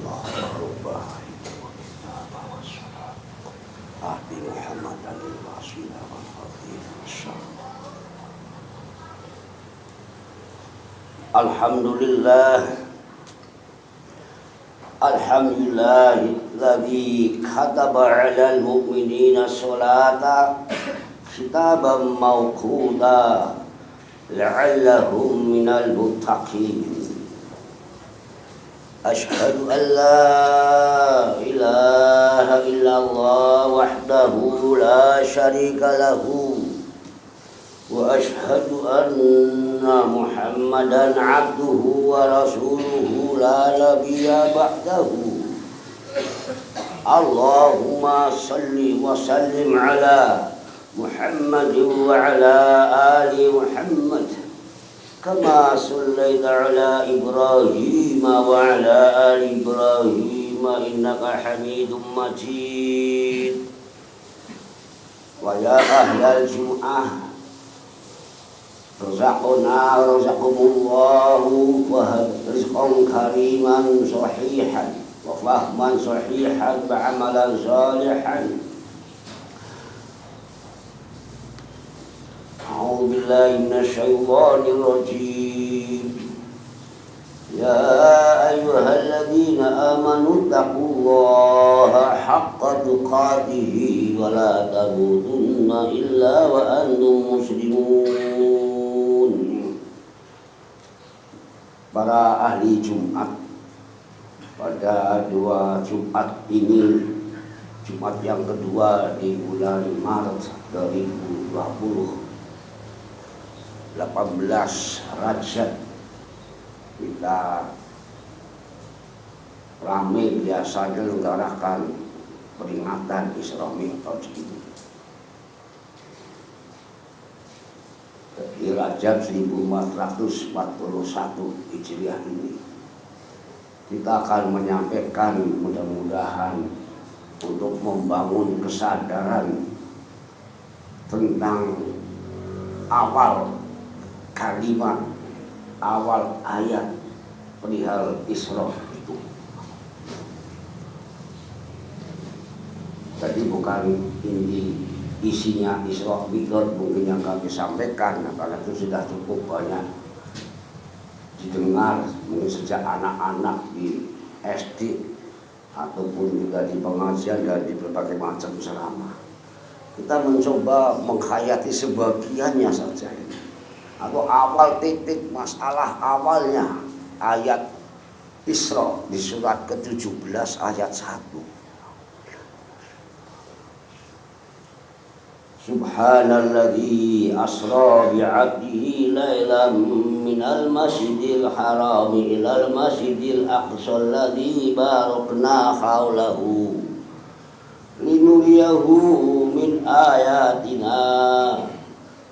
Allah rubah Ahdi Muhammad alil wasilah wal fadil. Alhamdulillahilladzi kataba 'alal mu'minina sholata kitaban mawquta la'allahum minal muttaqin. Ashhadu an la ilaha illallah wahdahu la syarika lahu wa ashhadu anna Muhammadan abduhu wa rasuluhu la nabiyya ba'dahu. Allahumma salli wa sallim ala Muhammadin wa ala ali Muhammad kama sallaita ala Ibrahim wa ala ali Ibrahim innaka Hamidum Majid. Wa ya ahlal jum'ah razaqna razaqakumullahu wa rizqan kariman sahihan wa fahman sahihan wa amalan salihan. A'udzu billahi minasy syaithanir rajim. Ya ayyuhalladzina amanu taqullaha haqqa tuqatih wa la tamutunna illa wa antum muslimun. Para ahli Jumat, pada dua Jumat ini, Jumat yang kedua di bulan Maret 2020, 18 Rajab, kita ramai biasa menyelenggarakan peringatan Isra Mi'raj ini. Di Rajab 1441 Hijriah ini kita akan menyampaikan, mudah-mudahan untuk membangun kesadaran tentang awal kalimat, awal ayat perihal Isra itu. Tadi bukan isinya Isra Mi'raj mungkin yang kami sampaikan, karena itu sudah cukup banyak didengar mungkin sejak anak-anak di SD ataupun juga di pengajian dan di berbagai macam ceramah. Kita mencoba menghayati sebagiannya saja ini, atau awal titik masalah awalnya ayat Isra di surat ke-17 ayat 1. Subhanalladzi asra bi'abdihi lailan minal masjidil haram ilal masjidil aqsa alladzi barakna haulahu linuriyahu min ayatina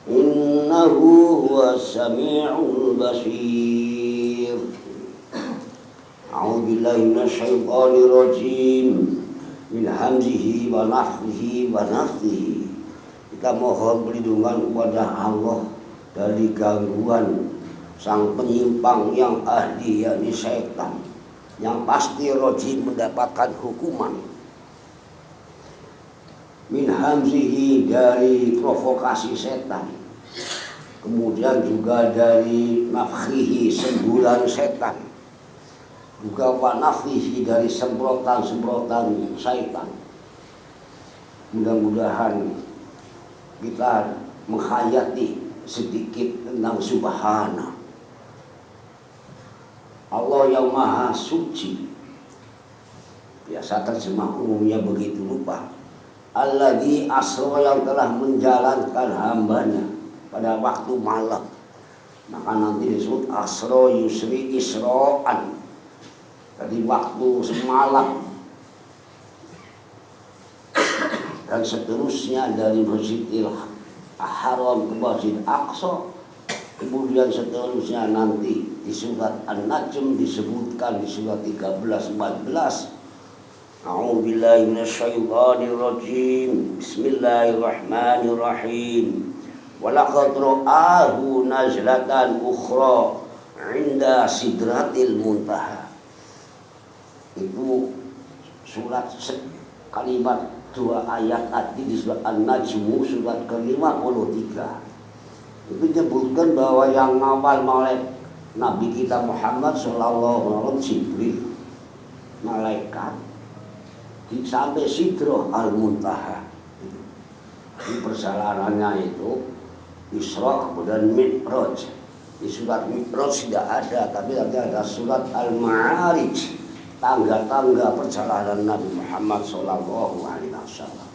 innahu huwas sami'ul basir. A'udzu billahi minasy syaithanir rajim min hamzihi wa nafthihi wa nafthihi. Kita mohon perlindungan kepada Allah dari gangguan sang penyimpang yang ahli, yakni setan, yang pasti rajim mendapatkan hukuman. Min hamzihi, dari provokasi setan, kemudian juga dari nafkhihi, semburan setan, juga wa nafkhihi, dari semprotan-semprotan setan. Mudah-mudahan kita menghayati sedikit tentang Subhana Allah yang maha suci. Biasa terjemah umumnya begitu lupa. Alladzi asra, yang telah menjalankan hambanya pada waktu malam. Maka nanti disebut asra yusri isra'an, tadi waktu semalam. Dan seterusnya dari Masjidil Haram ke Masjid Aqsa. Kemudian seterusnya nanti di surat An-Najm disebutkan di surat 13-14. A'udzubillahi minasyaitonir rajim. Bismillahirrahmanirrahim. Wa laqad ra'ahu nazlatan ukhra 'inda sidratil muntaha. Itu surat kalimat 2 ayat tadi di surat An-Najm surat ke-53. Itu menyebutkan bahwa yang ngawal Nabi kita Muhammad sallallahu alaihi wasallam Jibril, malaikat sampai Sidrah Al-Muntaha. Di perjalanannya itu Isra kemudian Mi'raj. Di surat Mi'raj tidak ada, tapi nanti ada surat Al-Ma'arij, tangga-tangga perjalanan Nabi Muhammad sallallahu alaihi wasallam.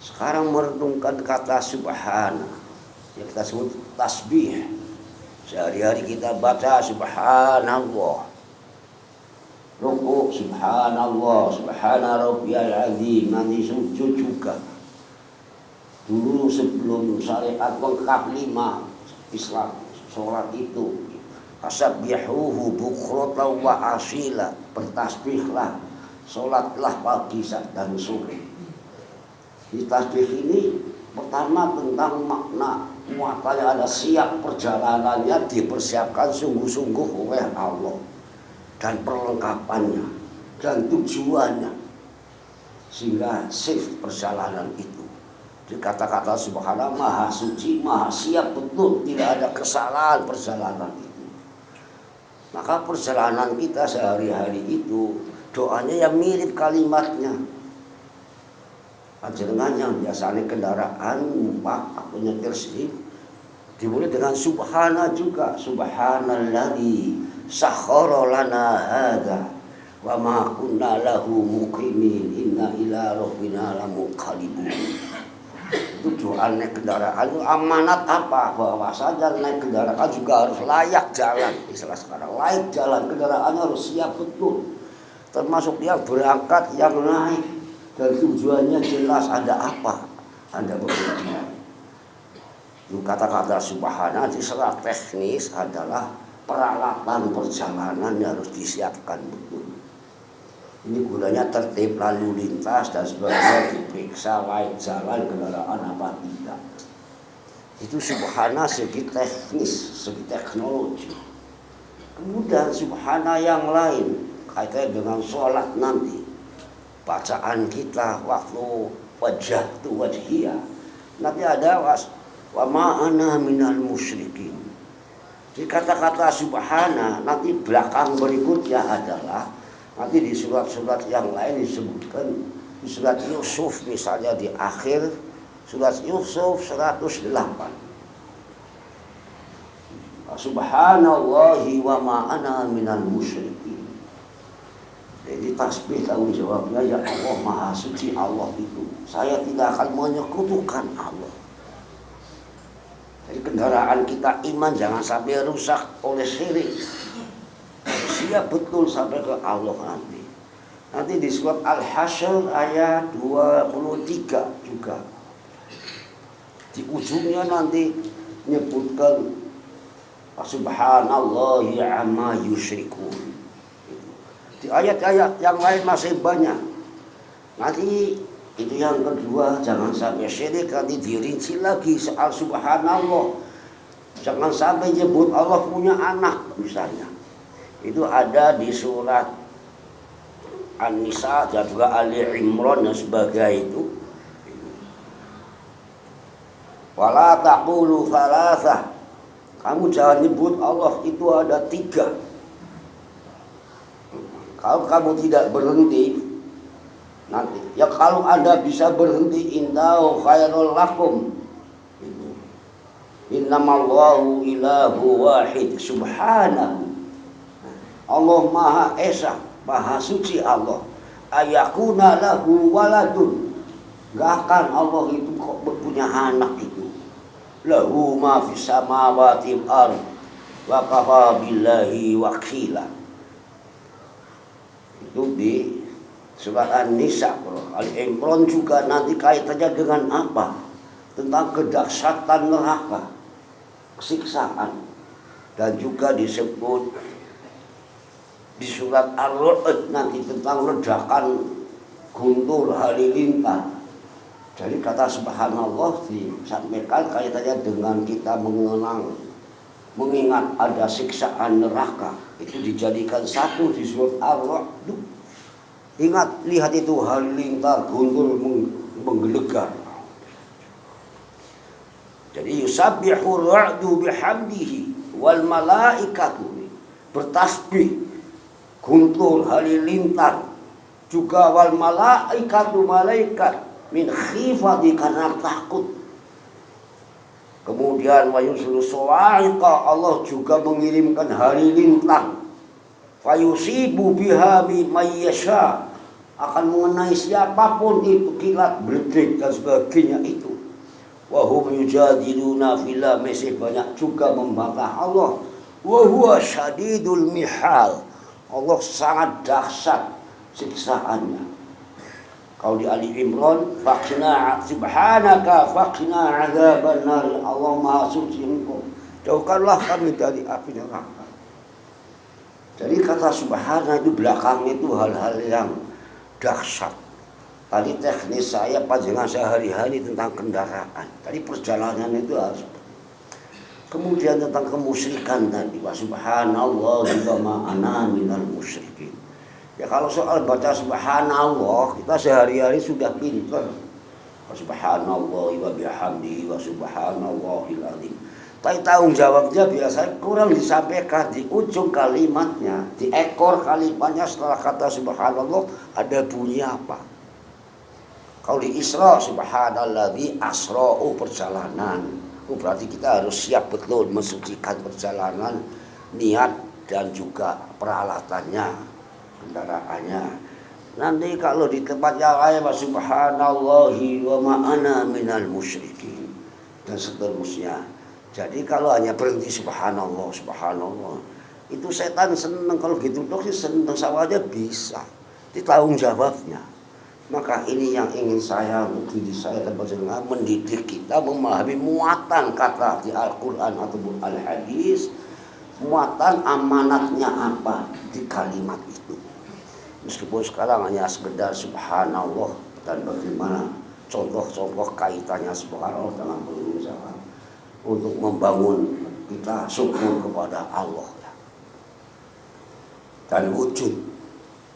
Sekarang merenungkan kata subhana, yang kita sebut tasbih. Sehari-hari kita baca subhanallah. Ruku subhanallah, subhana rabbiyal azim, nanti sujud juga. Dulu sebelum syariat lengkap 5 Islam, sholat itu fasabbihuhu bukratan wa asila, bertasbihlah, sholatlah pagi dan sore. Di tasbih ini pertama tentang makna muatalnya, ada siap perjalanannya, dipersiapkan sungguh-sungguh oleh Allah, dan perlengkapannya dan tujuannya, sehingga safe perjalanan itu. Di kata-kata subhanallah, maha suci, maha siap betul, tidak ada kesalahan perjalanan itu. Maka perjalanan kita sehari-hari itu doanya yang mirip kalimatnya. Panjenengan yang biasanya kendaraan numpak atau nyetir sendiri dimulai dengan subhana juga, subhanalladzi sakhkhara lana hadza wa ma kunna lahu muqinin inna ila rabbina lamunqalibun. Itu doa naik kendaraan itu amanat apa? Bahwa saja naik kendaraan juga harus layak jalan. Istilah sekarang layak jalan, kendaraannya harus siap betul. Termasuk yang berangkat, yang naik, dan tujuannya jelas ada apa? Ada beberapa. Itu kata-kata subhana secara teknis adalah peralatan perjalanan yang harus disiapkan betul. Ini gunanya tertib lalu lintas dan sebagainya, diperiksa layak jalan kendaraan apa tidak. Itu subhana segi teknis, segi teknologi. Kemudian subhana yang lain kaitannya dengan sholat nanti. Bacaan kita waktu wajah tu wajhiyah. Nanti ada wa ma'ana minal musyrikin. Di kata-kata subhana nanti belakang berikutnya adalah nanti di surat-surat yang lain disebutkan. Di surat Yusuf misalnya di akhir surat Yusuf 108. Subhanallahi wa ma'ana minal musyrikin. Jadi tasbih tanggung jawabnya ya Allah, maha suci Allah itu. Saya tidak akan menyekutukan Allah. Jadi kendaraan kita iman jangan sampai rusak oleh syirik. Siap betul sampai ke Allah nanti. Nanti di surat Al-Hasyr ayat 23 juga. Di ujungnya nanti menyebutkan subhanallahi amma yusyrikun. Di ayat-ayat yang lain masih banyak. Nanti itu yang kedua, jangan sampai syirik. Nanti dirinci lagi soal subhanallah. Jangan sampai nyebut Allah punya anak misalnya. Itu ada di surat An-Nisa dan juga Ali Imran dan sebagainya itu. Wala taqulu thalathah. Kamu jangan nyebut Allah itu ada 3. Kalau kamu tidak berhenti nanti, ya kalau Anda bisa berhenti, innahu khairul lakum. Itu. Innamallahu ilahu wahid subhanahu. Allah Maha Esa, Maha Suci Allah. Ayakuna lahu waladun. Gak akan Allah itu kok punya anak itu. Lahu ma fis samawati wal ardh wa kafa billahi wakila. Itu di surat An-Nisa, bro. Al-Imran juga nanti kaitannya dengan apa? Tentang kedahsyatan neraka, siksaan. Dan juga disebut di surat Ar-Ra'd nanti tentang ledakan guntur halilintar. Jadi kata subhanallah disampaikan kaitannya dengan kita mengenang mengingat ada siksaan neraka, itu dijadikan satu di surat Ar-Ra'd. Ingat, lihat itu halilintar guntur menggelegar. Jadi yusabbihu ra'du bihamdihi wal malaikatu, bertasbih guntur halilintar juga wal malaikatu, malaikat min khifati, karena takut. Kemudian wa yuslu sawa'iqa, Allah juga mengirimkan halilintar, fayusibu biha may yasha, akan mengenai siapapun itu, kilat, berdik dan sebagainya itu. Wa hum yujadiluna fillah, masih banyak juga membantah Allah. Wa huwa syadidul mihal, Allah sangat dahsyat siksaannya. Kalau di Ali Imran, faqina subhanaka faqina adzaban nar, Allah Maha Suci Engkau, jauhkanlah kami dari api neraka. Jadi kata subhana itu belakang itu hal-hal yang dahsyat. Tadi teknis saya panjangan sehari-hari tentang kendaraan. Tadi perjalanan itu harus. Kemudian tentang kemusyrikan tadi, wa subhanallah wa ma ana minal musyrikin. Ya kalau soal baca subhanallah, kita sehari-hari sudah pintar. Wa subhanallah wa bihamdihi wa subhanallahil azim. Tapi tanggung jawabnya biasanya kurang disampaikan di ujung kalimatnya, di ekor kalimatnya setelah kata subhanallah ada bunyi apa. Kalau di Isra, subhanalladzi asra'u, perjalanan. Berarti kita harus siap betul mensucikan perjalanan, niat dan juga peralatannya, kendaraannya. Nanti kalau di tempat yang lain, subhanallahi wa ma'ana minal musyrikin, dan seterusnya. Jadi kalau hanya berhenti subhanallah, subhanallah, itu setan senang. Kalau gitu dok sih senang, sama aja bisa. Itu tanggung jawabnya. Maka ini yang ingin saya, diri saya dan panjenengan, mendidik kita memahami muatan kata di Al-Quran ataupun Al-Hadis, muatan amanatnya apa di kalimat itu. Meskipun sekarang hanya sekedar subhanallah, dan bagaimana contoh-contoh kaitannya subhanallah dengan berusaha untuk membangun kita syukur kepada Allah dan wujud.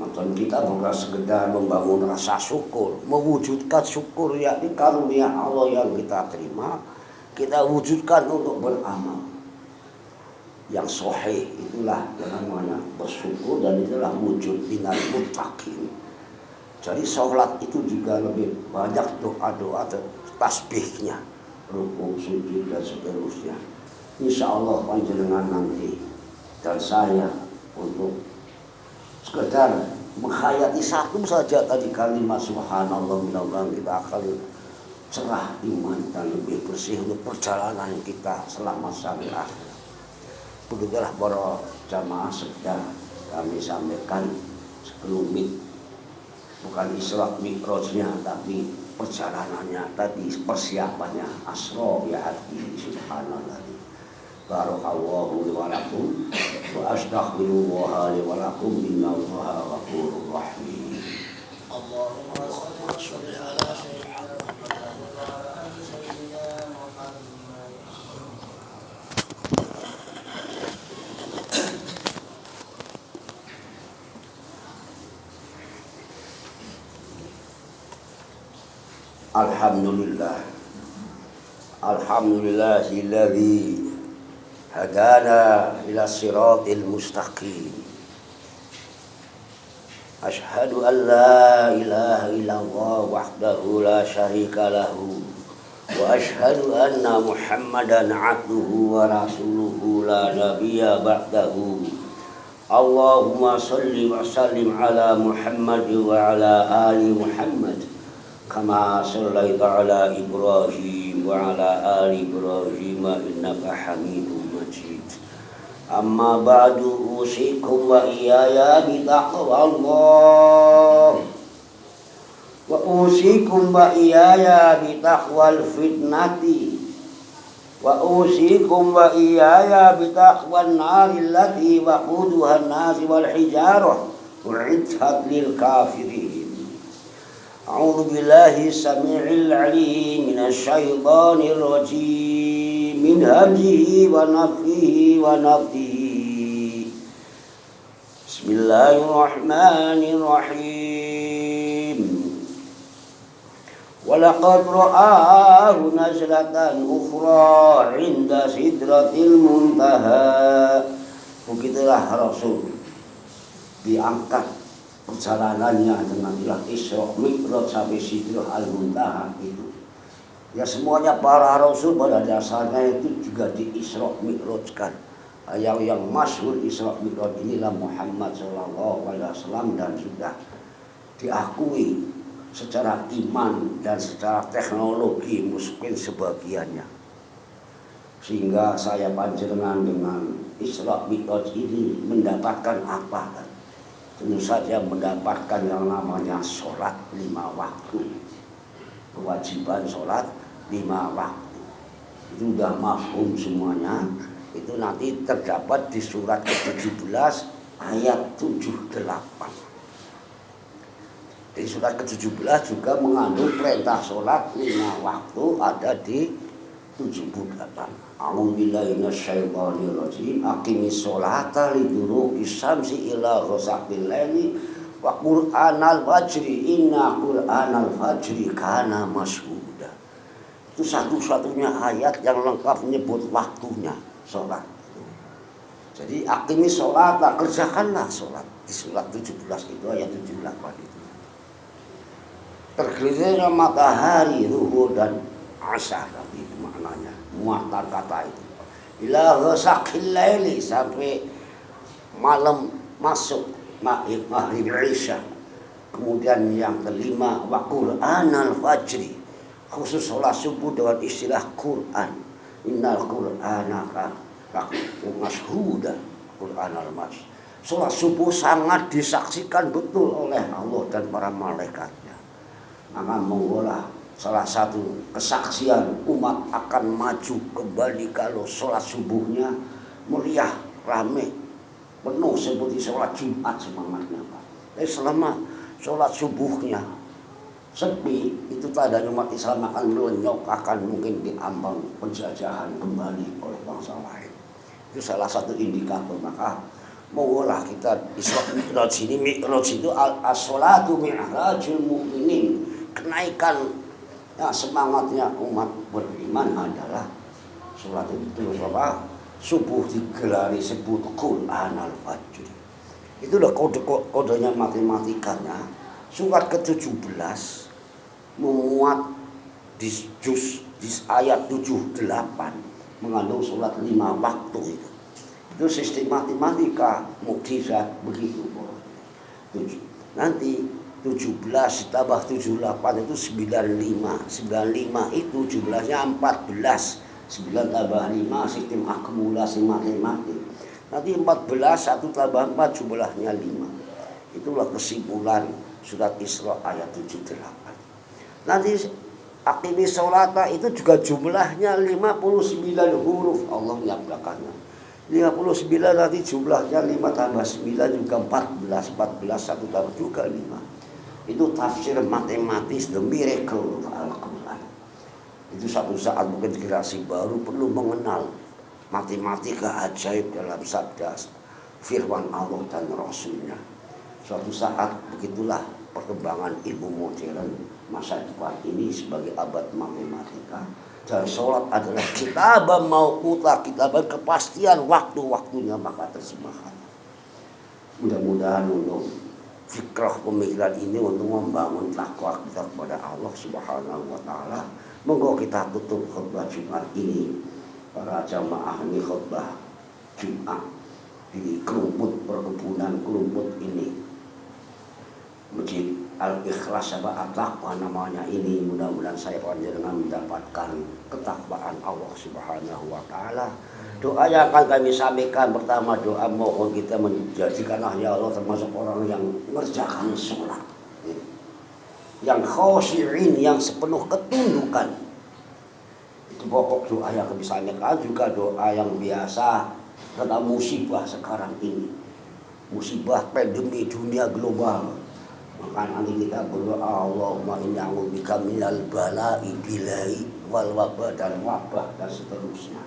Dan kita bukan sekedar membangun rasa syukur, mewujudkan syukur, yakni karunia Allah yang kita terima, kita wujudkan untuk beramal yang sahih. Itulah yang namanya bersyukur, dan itulah wujud minal muttaqin. Jadi sholat itu juga lebih banyak doa-doa tasbihnya, rukuk, sujud dan seterusnya. Insya Allah panjenengan nanti dan saya untuk sekedar menghayati satu saja tadi kalimat subhanallah, mudah-mudahan kita akan cerah iman dan lebih bersih untuk perjalanan kita selama sampai akhir. Begitulah para jamaah sedang kami sampaikan sekelumit, bukan Isra Mi'rajnya, tapi perjalanannya tadi, persiapannya, asra ya hati subhanallah. Barakallahu li wa lakum wa astaghfirullah li wa lakum, innallaha ghafurur rahim. Allahumma shalli ala Alhamdulillah. Alhamdulillahilladzi hadana ila siratil mustaqim. Ashhadu an la ilaha illallah wahdahu la syarika lahu wa ashhadu anna Muhammadan abduhu wa rasuluhu la nabiyya ba'dahu. Allahumma salli wa sallim ala Muhammad wa ala ali Muhammad kama sallaita ala Ibrahim wa ala ali Ibrahim innaka Hamidum Majid. Amma ba'du, usikum wa iyaya bitaqwallah wa usikum wa iyaya bitaqwal fitnati wa usikum wa iyaya bitaqwan naril lati waquduha an-nas wal hijarah u'iddat lil kafirin. A'udzu billahi samii'il 'aliim minasy syaithaanir rajiim. min hamzihi wa nafthihi wa nafthihi. Bismillahirrahmanirrahim. Walaqad ra'ahu nazlatan ukhra 'inda sidratil muntaha. Begitulah Rasul diangkat perjalanannya dengan Isra Mi'raj sampai Sidrah Al-Muntaha itu. Ya semuanya para Rasul pada dasarnya itu juga di Isra Mi'rajkan. Yang masyhur Isra Mi'raj inilah Muhammad SAW dan sudah diakui secara iman dan secara teknologi mungkin sebagiannya. Sehingga saya panjenengan dengan Isra Mi'raj ini mendapatkan apa kan? Tentu saja mendapatkan yang namanya sholat 5 waktu. Kewajiban sholat 5 waktu. Itu sudah mafhum semuanya. Itu nanti terdapat di surat ke-17 ayat 78. Di surat ke-17 juga mengandung perintah sholat 5 waktu ada di 78. A'udzubillahi minasyaitonir rajim. Aqimis sholata liduluki syamsi ila ghasaqil laili wa qur'anal fajri inna qur'anal fajri kana mashhuda. Itu satu-satunya ayat yang lengkap menyebut waktunya sholat. Jadi aqimis sholata, kerjakanlah sholat. Di surat 17 itu ayat 78 itu. Tergelincirnya matahari zuhur dan asar, itu maknanya muatan kata itu. Ila ghasaqil laili, sampai malam masuk maghrib isya. Kemudian yang kelima wa qur'anal fajri, khusus sholat subuh dengan istilah Quran. Innal qur'ana mashhuda, Qur'anal mas. Sholat subuh sangat disaksikan betul oleh Allah dan para malaikatnya. Maka menggolah salah satu kesaksian umat akan maju kembali kalau sholat subuhnya meriah, rame, penuh seperti sholat Jumat semangatnya Pak. Tapi selama sholat subuhnya sepi, itu tandanya umat Islam akan melenyok, akan mungkin diambang penjajahan kembali oleh bangsa lain. Itu salah satu indikator. Maka maulah kita Isra Mi'raj ini, Mi'raj itu as-sholatu mi'rajul mu'minin, kenaikan ya, semangatnya umat beriman adalah sholat itu apa? Subuh digelari sebut Quran al-Fajr. Itu udah kodenya matematikanya. Surat ke-17 memuat di ayat 78 mengandung sholat 5 waktu itu. Itu sistem matematika mukjizat begitu. Nanti 17 ditambah 78 itu 95. 95 itu jumlahnya 14. 9 tambah 5 sistem akumulasi matematik. Nanti 14 1 tambah 4 jumlahnya 5. Itulah kesimpulan surat Isra ayat 78. Nanti aqimis sholata itu juga jumlahnya 59 huruf Allah menyabdakannya. 59 nanti jumlahnya 5 tambah 9 juga 14. 14 1 tambah juga 5. Itu tafsir matematis the miracle Al-Quran. Itu satu saat mungkin generasi baru perlu mengenal matematika ajaib dalam sabda firman Allah dan Rasulnya. Suatu saat begitulah perkembangan ilmu modern masa depan ini sebagai abad matematika. Dan sholat adalah kitaban mauqutah, kitaban kepastian waktu-waktunya, maka terjemahkan. Mudah-mudahan untuk fikrah pemikiran ini untuk membangun takwa kita kepada Allah Subhanahu wa taala. Monggo kita tutup khutbah Jumat ini, para jamaah ini khutbah Jumat di kerumput perkebunan kerumput ini, Masjid Al-Ikhlas apa At-Taqwa namanya ini. Mudah-mudahan saya panjenengan mendapatkan ketakwaan Allah Subhanahu wa taala. Doa yang akan kami sampaikan pertama, doa mohon kita menjadikanlah ya Allah termasuk orang yang mengerjakan sholat, yang khosyi'in, yang sepenuh ketundukan. Itu pokok doa yang kami sampaikan. Juga doa yang biasa tentang musibah sekarang ini, musibah pandemi dunia global. Maka nanti kita berdoa, Allahumma inni a'udzubika minal bala'i bilai wal wabah dan wabah dan seterusnya.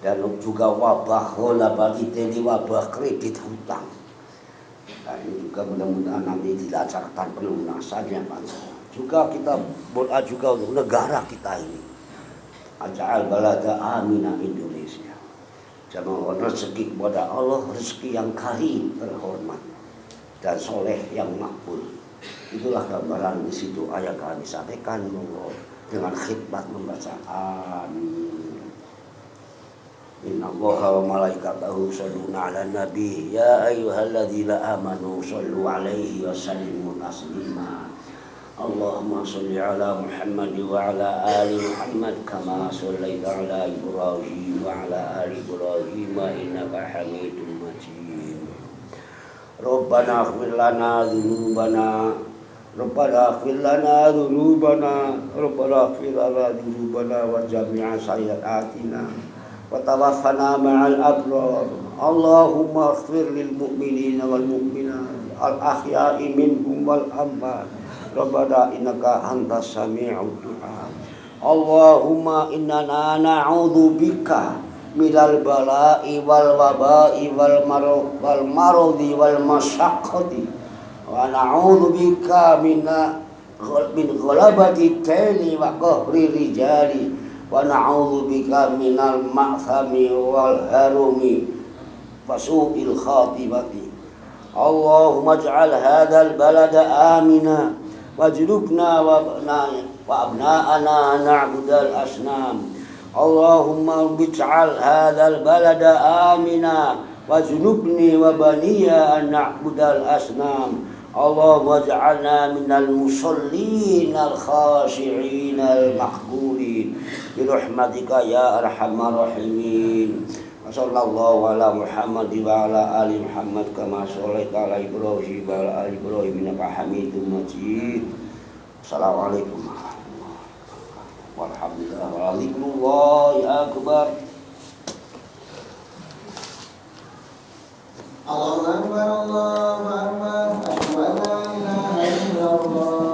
Dan juga wabah ghalabati daini, wabah kredit hutang. Nah, ini juga mudah-mudahan nanti dilancarkan pelunasannya Pak. Juga kita berdoa juga untuk negara kita ini. Aja'al balada amina Indonesia. Jangan rezeki kepada Allah, rezeki yang karim terhormat dan soleh yang makbul. Itulah gambaran di situ ayat kami sampaikan dengan khidmat membaca amin. Inna Allaha wa malaikatahu yusholluna 'alan nabi ya ayyuhalladzina amanu shollu 'alaihi wa sallimu taslima. Allahumma sholli 'ala Muhammad wa 'ala ali Muhammad kama shallaita 'ala Ibrahim wa 'ala ali Ibrahim innaka Hamidum Majid. Rabbana ighfir lana dzunubana Rabbana ighfir lana dzunubana Rabbana ighfir lana dzunubana wa jami'a sayyi'atina wa tawaffana ma'al abrar. Allahumma ighfir lil mu'minina wal mu'minat al ahya'i minhum wal amwat. Rabbana innaka antas sami'ud du'a. Allahumma innana na'udzubika minal bala'i wal waba'i wal maradi wal masyaqqati wa na'udzubika min ghalabati daini wa qahri rijali wa na'udzubika minal ma'thami wal harumi wa su'il khatibati. Allahumma ij'al hadzal balada amina wajnubna wa abna'ana na'budal asnam. Allahumma ij'al hadzal balada amina wajnubni wa baniya an na'budal asnam. Allahumma ij'alna minal musallin al khashi'in al maqbulin bi rahmatika ya arhamar rahimin. Sallallahu ala Muhammad wa ala ali Muhammad kama shallaita ala Ibrahim wa ala ali Ibrahim innaka Hamidum Majid. Assalamualaikum warahmatullahi wabarakatuh. Walhamdulillah walhamdulillahi akbar. Allahu akbar Allahu akbar. Asyhadu an la ilaha illallah.